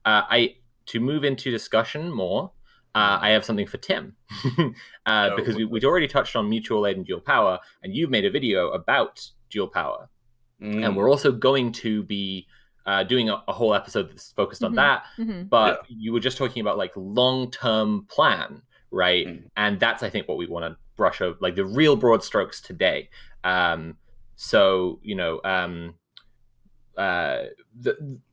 I to move into discussion more. I have something for Tim Oh, because we'd already touched on mutual aid and dual power, and you've made a video about dual power, and we're mm, also going to be doing a whole episode that's focused on Mm-hmm. that. Mm-hmm. But yeah. you were just talking about like long-term plan, right? Mm, And that's I think what we want to brush over, like the real broad strokes today. Um, so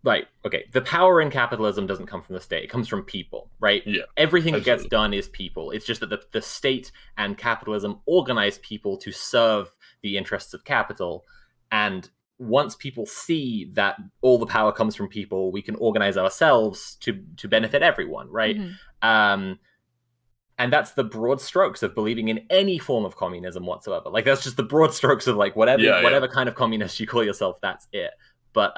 right, okay, the power in capitalism doesn't come from the state, it comes from people, right? yeah, Everything that gets absolutely. done is people. It's just that the state and capitalism organize people to serve the interests of capital. And once people see that all the power comes from people, we can organize ourselves to benefit everyone, right? Mm-hmm. um and that's the broad strokes of believing in any form of communism whatsoever. Like that's just the broad strokes of like whatever Yeah, yeah. whatever kind of communist you call yourself, that's it. But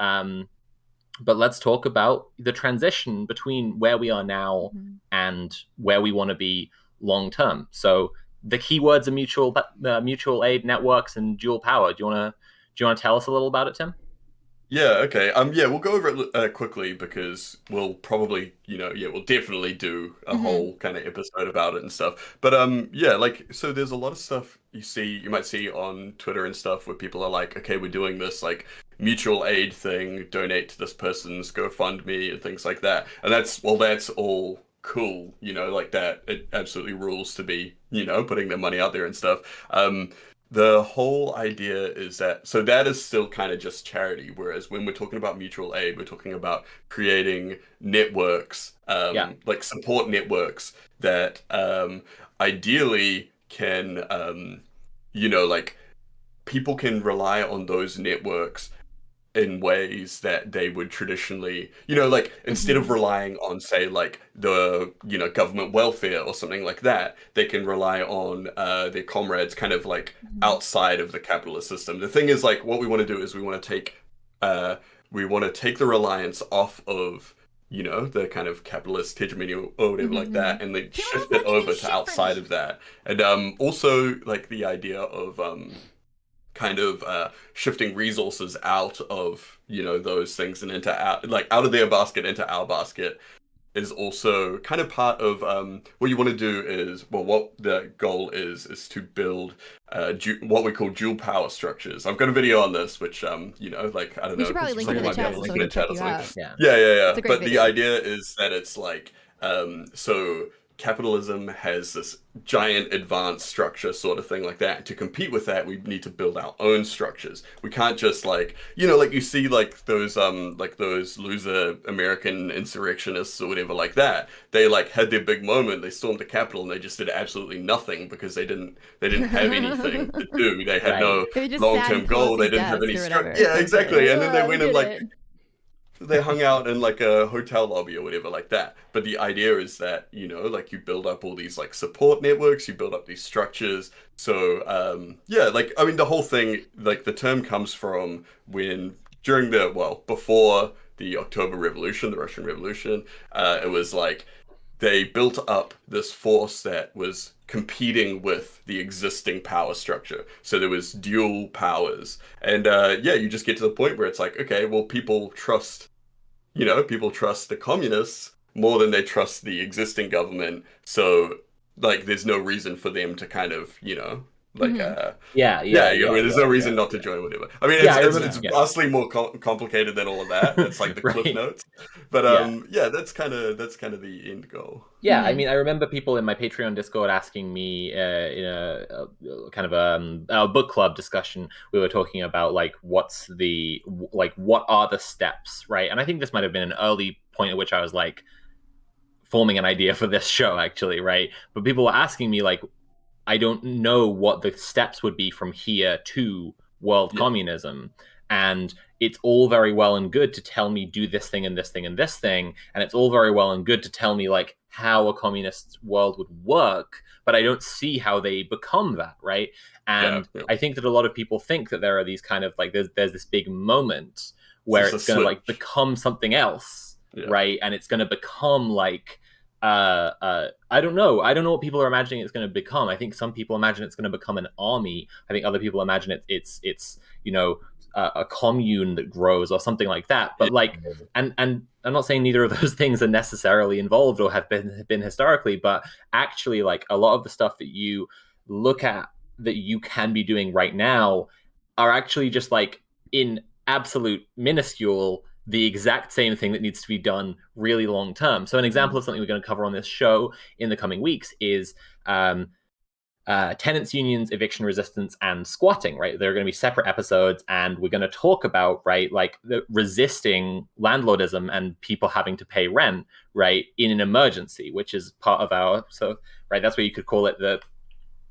let's talk about the transition between where we are now Mm-hmm. and where we want to be long term. So the keywords are mutual aid networks and dual power. Do you want to tell us a little about it, Tim? Yeah, okay. Yeah, we'll go over it quickly because we'll probably, yeah, we'll definitely do a Mm-hmm. whole kind of episode about it and stuff. But yeah, like so there's a lot of stuff you might see on Twitter and stuff where people are like, okay, we're doing this like mutual aid thing, donate to this person's GoFundMe and things like that. And that's all cool, like that. It absolutely rules to be, putting their money out there and stuff. The whole idea is that so that is still kind of just charity, whereas when we're talking about mutual aid, we're talking about creating networks, Yeah. like support networks that ideally can, like people can rely on those networks in ways that they would traditionally, like instead of Mm-hmm. relying on, say, like the, government welfare or something like that, they can rely on their comrades kind of like Mm-hmm. outside of the capitalist system. The thing is, like, what we want to do is uh, we want to take the reliance off of, the kind of capitalist hegemony or whatever like Mm-hmm. that, and then People shift have it money do over to shit for outside me. of that. And also like the idea of kind of shifting resources out of those things and into out of their basket into our basket is also kind of part of what you want to do is well what the goal is to build what we call dual power structures. I've got a video on this which like I don't We know should probably link it Bring in it the might be chat able so to link link someone in the can it. check chat or you something. out. Yeah. Yeah. It's a great But the video. idea is that it's like so capitalism has this giant advanced structure sort of thing like that. To compete with that, we need to build our own structures. We can't just like, like you see like those loser American insurrectionists or whatever like that. They like had their big moment, they stormed the Capitol and they just did absolutely nothing because they didn't have anything to do. They had Right. no Maybe just sat in long-term goal. They Pelosi's didn't have desk any or structure. whatever. Yeah, Like, exactly. like, And then they we went and did like it. they hung out in like a hotel lobby or whatever like that. But the idea is that, like you build up all these like support networks, you build up these structures. So, yeah, like I mean the whole thing, like the term comes from when during before the October Revolution, the Russian Revolution, it was like they built up this force that was competing with the existing power structure. So there was dual powers. And yeah, you just get to the point where it's like, okay, well, people trust the communists more than they trust the existing government. So like there's no reason for them to kind of, like Mm-hmm. Yeah, yeah, yeah, yeah, there's yeah, no yeah, reason not to yeah. join whatever. I mean, Yeah, I it's remember. Yeah. Yeah. vastly more complicated than all of that. It's like the cliff Right. notes. But Yeah. yeah, that's kind of the end goal. Yeah, I Mm-hmm. mean, I remember people in my Patreon Discord asking me in kind of a book club discussion. We were talking about like what are the steps, right? And I think this might have been an early point at which I was like forming an idea for this show, actually, right? But people were asking me like, I don't know what the steps would be from here to world Yeah, communism. And it's all very well and good to tell me do this thing and this thing and this thing. And it's all very well and good to tell me like how a communist world would work, but I don't see how they become that, right? yeah, And yeah. I think that a lot of people think that there are these kind of like there's this big moment where It's just a it's going to like switch. become something else, Yeah. right? And it's going to become like I don't know. I don't know what people are imagining it's going to become. I think some people imagine it's going to become an army. I think other people imagine it's a commune that grows or something like that. But like, and I'm not saying neither of those things are necessarily involved or have been historically, but actually, like a lot of the stuff that you look at that you can be doing right now are actually just like in absolute minuscule the exact same thing that needs to be done really long term. So an example of something we're going to cover on this show in the coming weeks is tenants unions, eviction resistance, and squatting. Right, there are going to be separate episodes, and we're going to talk about like the resisting landlordism and people having to pay rent right in an emergency, which is part of our that's where you could call it the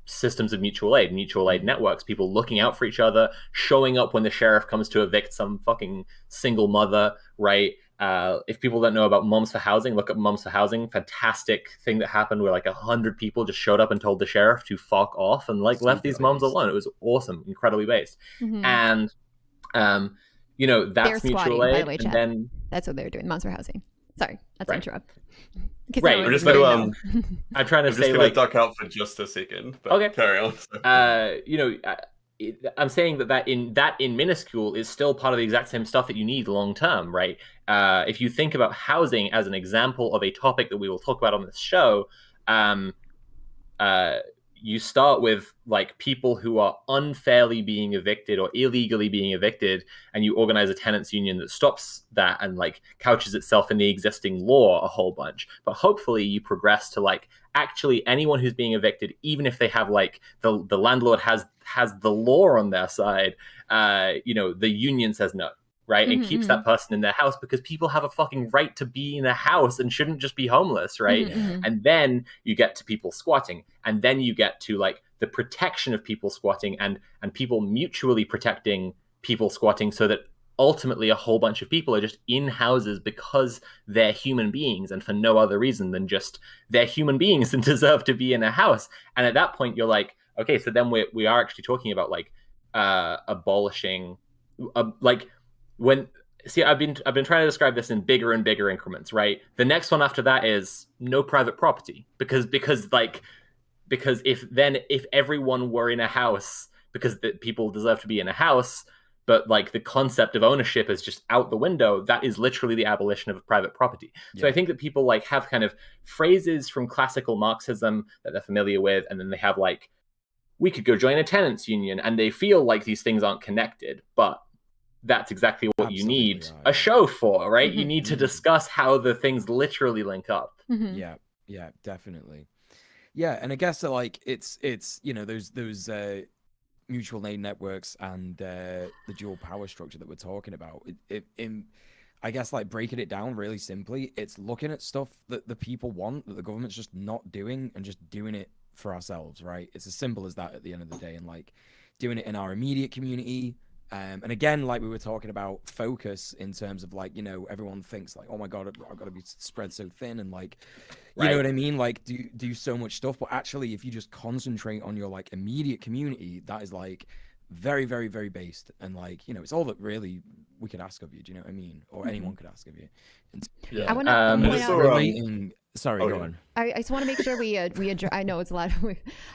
systems of mutual aid networks, people looking out for each other, showing up when the sheriff comes to evict some fucking single mother, right? If people don't know about Moms for Housing, look up Moms for Housing. Fantastic thing that happened where like 100 people just showed up and told the sheriff to fuck off and like left these moms alone. It was awesome, incredibly based. And that's mutual aid. By the way, and then that's what they're doing. Moms for Housing. Sorry, that's an interrupt. Right, I'm just going I'm trying to say like duck out for just a second. But okay, carry on. I'm saying that in minuscule is still part of the exact same stuff that you need long term, right? If you think about housing as an example of a topic that we will talk about on this show, you start with like people who are unfairly being evicted or illegally being evicted, and you organize a tenants union that stops that and like couches itself in the existing law a whole bunch. But hopefully you progress to like actually anyone who's being evicted, even if they have like the landlord has the law on their side, the union says no. Right, and keeps that person in their house because people have a fucking right to be in a house and shouldn't just be homeless, right? And then you get to people squatting, and then you get to like the protection of people squatting and people mutually protecting people squatting, so that ultimately a whole bunch of people are just in houses because they're human beings and for no other reason than just they're human beings and deserve to be in a house. And at that point, you're like, okay, so then we are actually talking about like abolishing I've been trying to describe this in bigger and bigger increments, right? The next one after that is no private property because if everyone were in a house because people deserve to be in a house, but like the concept of ownership is just out the window, that is literally the abolition of private property. So I think that people like have kind of phrases from classical Marxism that they're familiar with, and then they have like, we could go join a tenants union, and they feel like these things aren't connected, but that's exactly what you need a show for, right? You need to discuss how the things literally link up. Yeah, definitely. Yeah, and I guess that like it's those mutual aid networks and the dual power structure that we're talking about. I guess like breaking it down really simply, it's looking at stuff that the people want that the government's just not doing and just doing it for ourselves, right? It's as simple as that at the end of the day, and like doing it in our immediate community. And again, like we were talking about focus in terms of like, everyone thinks like, oh my God, I've got to be spread so thin and like, you know what I mean? Like do so much stuff. But actually, if you just concentrate on your like immediate community, that is like very, very, very based. And like, it's all that really we could ask of you. Do you know what I mean? Or anyone could ask of you. And, I want to point out. Sorry, go on. I just want to make sure we address. I know it's a lot.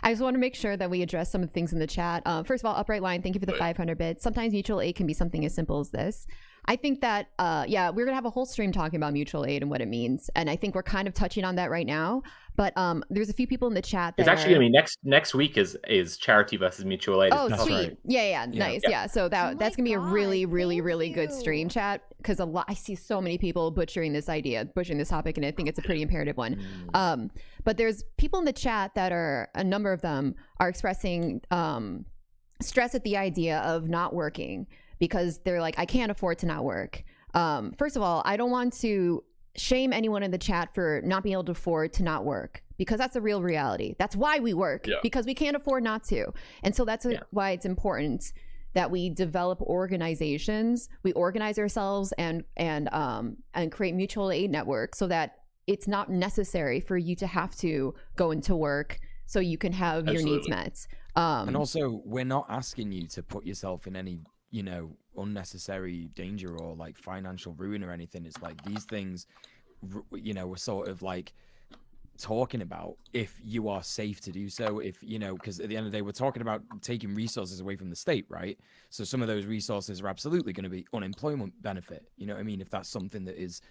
I just want to make sure that we address some of the things in the chat. First of all, Upright Line, thank you for the 500 bits. Sometimes mutual aid can be something as simple as this. I think that, we're gonna have a whole stream talking about mutual aid and what it means, and I think we're kind of touching on that right now. But there's a few people in the chat that it's actually gonna be next week is charity versus mutual aid. Oh, sweet, right. Yeah, nice, yeah. So that's gonna be a really, really, really good stream chat because I see so many people butchering this topic, and I think it's a pretty imperative one. But there's people in the chat that a number of them are expressing stress at the idea of not working because they're like, I can't afford to not work. First of all, I don't want to shame anyone in the chat for not being able to afford to not work because that's a real reality. That's why we work, because we can't afford not to. And so that's why it's important that we develop organizations, we organize ourselves and create mutual aid networks so that it's not necessary for you to have to go into work so you can have your needs met. And also, we're not asking you to put yourself in any, unnecessary danger or like financial ruin or anything. It's like these things, we're sort of like talking about if you are safe to do so, if you know, because at the end of the day we're talking about taking resources away from the state, right? So some of those resources are absolutely going to be unemployment benefit, you know what I mean, if that's something that is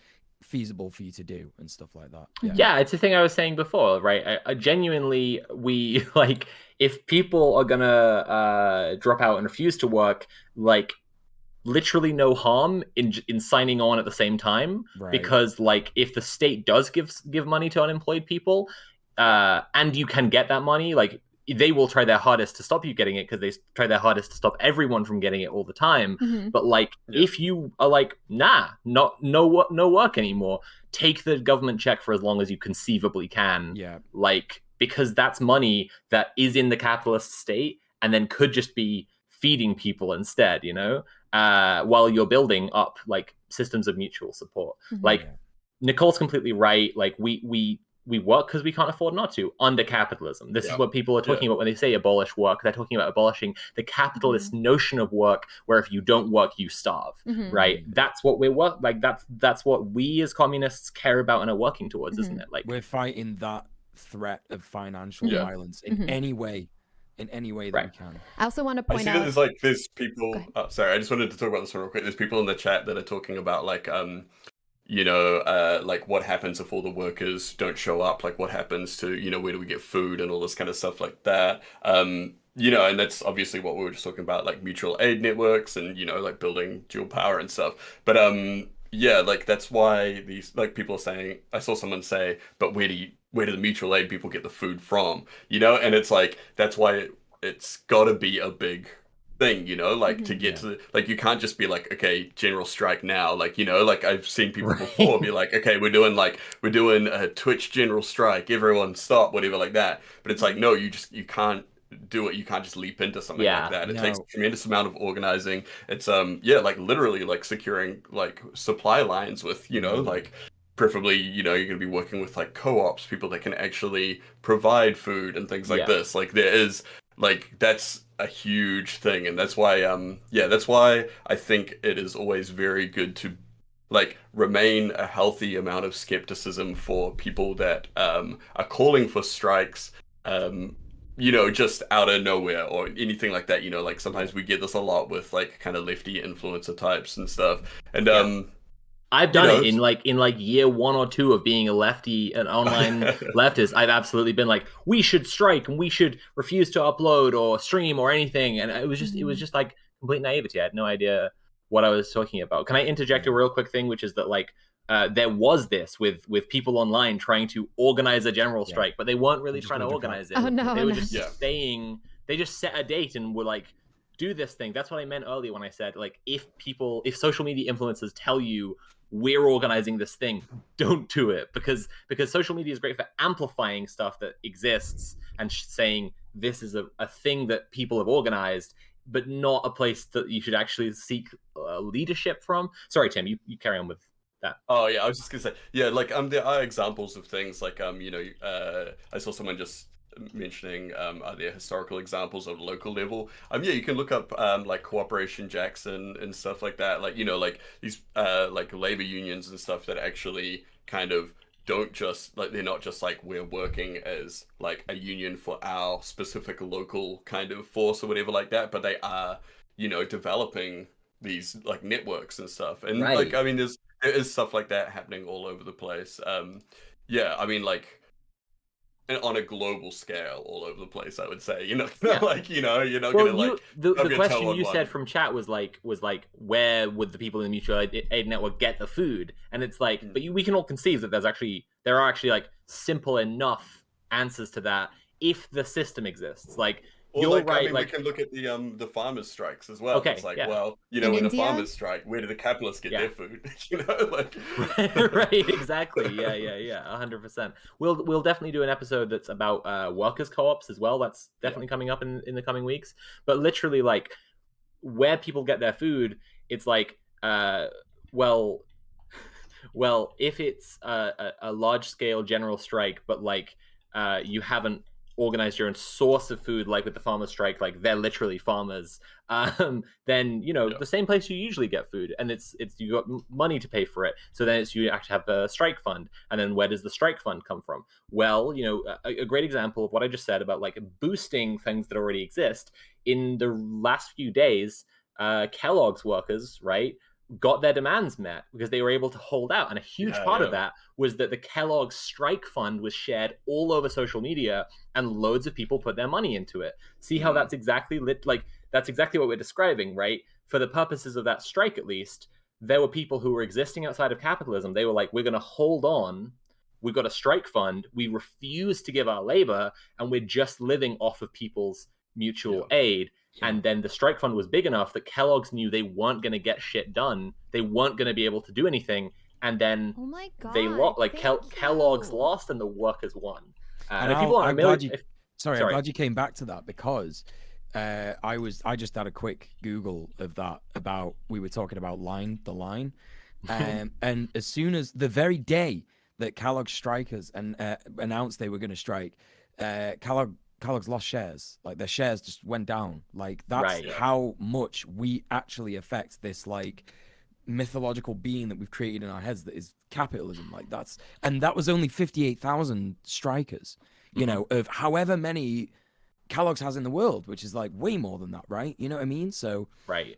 feasible for you to do and stuff like that. Yeah, it's the thing I was saying before, right? I genuinely, we like, if people are gonna drop out and refuse to work, like, literally no harm in signing on at the same time, Right. because like if the state does give money to unemployed people, and you can get that money, like they will try their hardest to stop you getting it, because they try their hardest to stop everyone from getting it all the time. But like if you are like, no work anymore, take the government check for as long as you conceivably can, like, because that's money that is in the capitalist state and then could just be feeding people instead, you know, while you're building up like systems of mutual support. Like Nicole's completely right. Like we work because we can't afford not to under capitalism. This is what people are talking about when they say abolish work. They're talking about abolishing the capitalist notion of work, where if you don't work, you starve. Right? That's what we're like. That's what we as communists care about and are working towards, isn't it? Like we're fighting that threat of financial violence in any way. In any way that we can. I also want to point out. I see that there's people. Oh, sorry, I just wanted to talk about this one real quick. There's people in the chat that are talking about like like what happens if all the workers don't show up? Like what happens to, you know, where do we get food and all this kind of stuff like that? You know, and that's obviously what we were just talking about, like mutual aid networks and, you know, like building dual power and stuff. But yeah, like that's why these like people are saying, I saw someone say, but where do the mutual aid people get the food from? You know, and it's like that's why it's got to be a big thing, you know, like to get to like you can't just be like, okay, general strike now, like, you know, like I've seen people before be like, okay, we're doing a Twitch general strike, everyone stop, whatever, like that. But it's like, no, you can't do it. You can't just leap into something like that. It takes a tremendous amount of organizing. It's like literally like securing like supply lines with, you know, like preferably, you know, you're going to be working with like co-ops, people that can actually provide food and things like this. Like there is like that's a huge thing, and that's why that's why I think it is always very good to like remain a healthy amount of skepticism for people that are calling for strikes, you know, just out of nowhere or anything like that. You know, like sometimes we get this a lot with like kind of lefty influencer types and stuff. And I've done it in like year 1 or 2 of being a lefty, an online leftist. I've absolutely been like, we should strike and we should refuse to upload or stream or anything. And it was just like complete naivety. I had no idea what I was talking about. Can I interject a real quick thing, which is that like there was this with people online trying to organize a general strike, but they weren't really trying to organize it. Oh no, they were just saying, they just set a date and were like, do this thing. That's what I meant earlier when I said like if social media influencers tell you we're organizing this thing, don't do it, because social media is great for amplifying stuff that exists and saying this is a thing that people have organized, but not a place that you should actually seek leadership from. Sorry, Tim, you carry on with that. Oh yeah, I was just gonna say, yeah, like there are examples of things like you know, I saw someone just mentioning are there historical examples of local level. Yeah, you can look up like Cooperation Jackson and stuff like that, like, you know, like these like labor unions and stuff that actually kind of don't just like, they're not just like we're working as like a union for our specific local kind of force or whatever like that, but they are, you know, developing these like networks and stuff. And like I mean there is stuff like that happening all over the place. Yeah, I mean like on a global scale all over the place, I would say, you know, like, you know, you're not gonna like the question you said from chat was like where would the people in the mutual aid network get the food? And it's like, but we can all conceive that there are actually like simple enough answers to that if the system exists. Like, you're like, right. I mean, like, we can look at the farmers' strikes as well. Okay, it's like, well, you know, when the farmers strike, where do the capitalists get their food? You know, like right, exactly. Yeah, 100%. We'll definitely do an episode that's about workers' co-ops as well. That's definitely coming up in the coming weeks. But literally, like, where people get their food, it's like, well, if it's a large scale general strike, but like you haven't organize your own source of food, like with the farmers strike, like they're literally farmers, then the same place you usually get food, and it's you got money to pay for it. So then it's you actually have a strike fund, and then where does the strike fund come from? Well, a great example of what I just said about like boosting things that already exist. In the last few days, Kellogg's workers, right, got their demands met because they were able to hold out. And a huge part of that was that the Kellogg's strike fund was shared all over social media, and loads of people put their money into it. See how that's exactly that's exactly what we're describing, right? For the purposes of that strike, at least, there were people who were existing outside of capitalism. They were like, we're going to hold on. We've got a strike fund. We refuse to give our labor, and we're just living off of people's mutual aid. And then the strike fund was big enough that Kellogg's knew they weren't going to get shit done. They weren't going to be able to do anything. And then they lost. Like Kellogg's lost, and the workers won. And I'm glad you came back to that, because I just had a quick Google of that about, we were talking about the line, and as soon as the very day that Kellogg's strikers announced they were going to strike, Kellogg's lost shares. Like, their shares just went down. Like, that's how much we actually affect this like mythological being that we've created in our heads that is capitalism. Like, that was only 58,000 strikers, of however many Kellogg's has in the world, which is like way more than that, right? You know what I mean? So right.